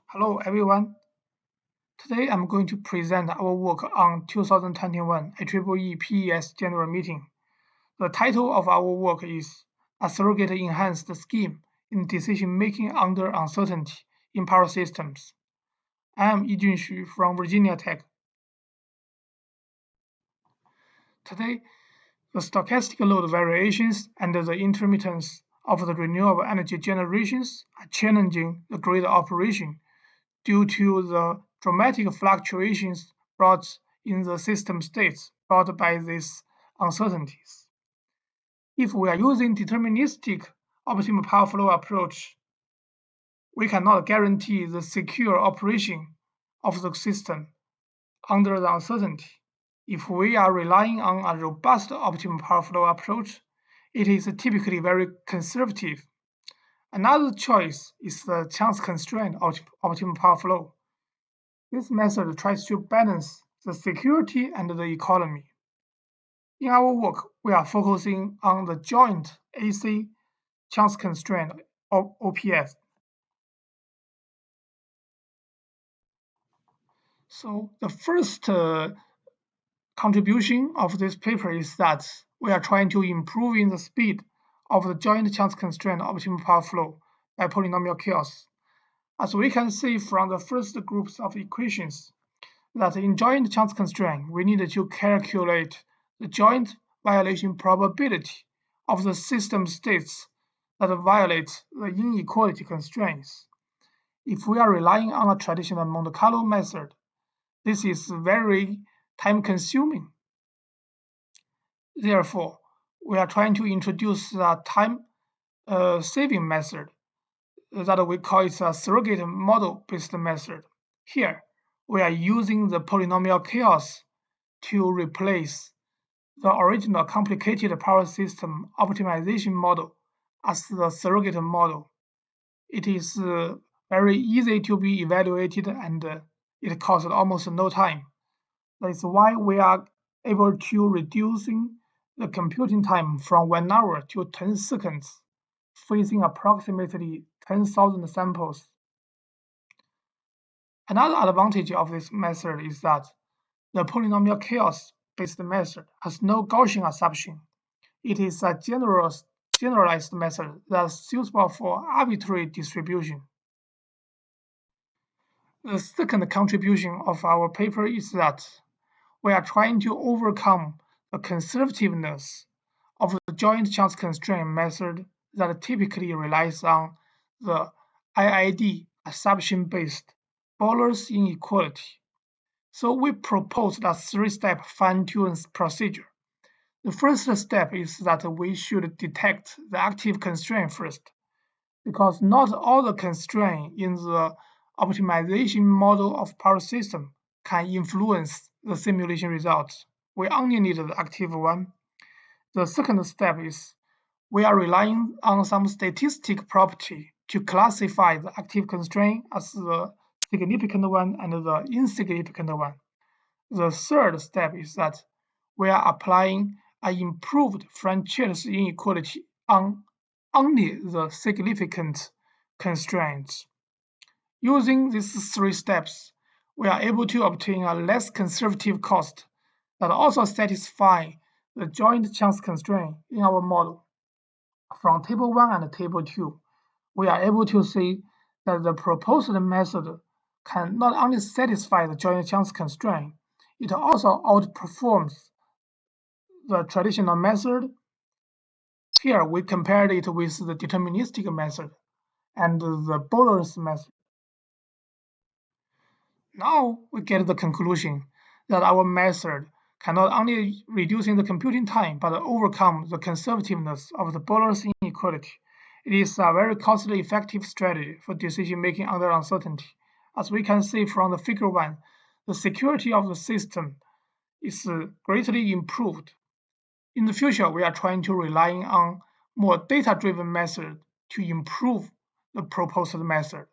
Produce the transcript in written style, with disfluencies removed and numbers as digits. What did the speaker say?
Hello everyone. Today I'm going to present our work on 2021 IEEE-PES General Meeting. The title of our work is A Surrogate Enhanced Scheme in Decision Making Under Uncertainty in Power Systems. I am Yijun Xu from Virginia Tech. Today, the stochastic load variations and the intermittence of the renewable energy generations are challenging the grid operation due to the dramatic fluctuations brought in the system states brought by these uncertainties. If we are using deterministic optimal power flow approach, we cannot guarantee the secure operation of the system under the uncertainty. If we are relying on a robust optimal power flow approach, it is typically very conservative. Another choice is the chance-constrained optimal power flow. This method tries to balance the security and the economy. In our work, we are focusing on the joint AC chance constraint of OPS. So the first contribution of this paper is that we are trying to improve in the speed of the joint chance constraint optimal power flow by polynomial chaos. As we can see from the first groups of equations, that in joint chance constraint, we need to calculate the joint violation probability of the system states that violate the inequality constraints. If we are relying on a traditional Monte Carlo method, this is very time-consuming. Therefore, we are trying to introduce a time-saving method that we call it a surrogate model-based method. Here, we are using the polynomial chaos to replace the original complicated power system optimization model as the surrogate model. It is very easy to be evaluated and it costs almost no time. That is why we are able to reducing the computing time from 1 hour to 10 seconds, facing approximately 10,000 samples. Another advantage of this method is that the polynomial chaos-based method has no Gaussian assumption. It is a generalized method that is suitable for arbitrary distribution. The second contribution of our paper is that we are trying to overcome the conservativeness of the joint chance constraint method that typically relies on the IID assumption-based Euler's inequality. So we proposed a three-step fine-tune procedure. The first step is that we should detect the active constraint first, because not all the constraints in the optimization model of power system can influence the simulation results. We only need the active one. The second step is we are relying on some statistic property to classify the active constraint as the significant one and the insignificant one. The third step is that we are applying an improved Franchot's inequality on only the significant constraints. Using these three steps, we are able to obtain a less conservative cost that also satisfies the joint chance constraint in our model. From Table 1 and Table 2, we are able to see that the proposed method can not only satisfy the joint chance constraint, it also outperforms the traditional method. Here we compared it with the deterministic method and the Euler's method. Now we get the conclusion that our method can not only reducing the computing time but overcome the conservativeness of the Euler's inequality. It is a very cost-effective strategy for decision-making under uncertainty. As we can see from the figure 1, the security of the system is greatly improved. In the future, we are trying to rely on more data-driven methods to improve the proposed method.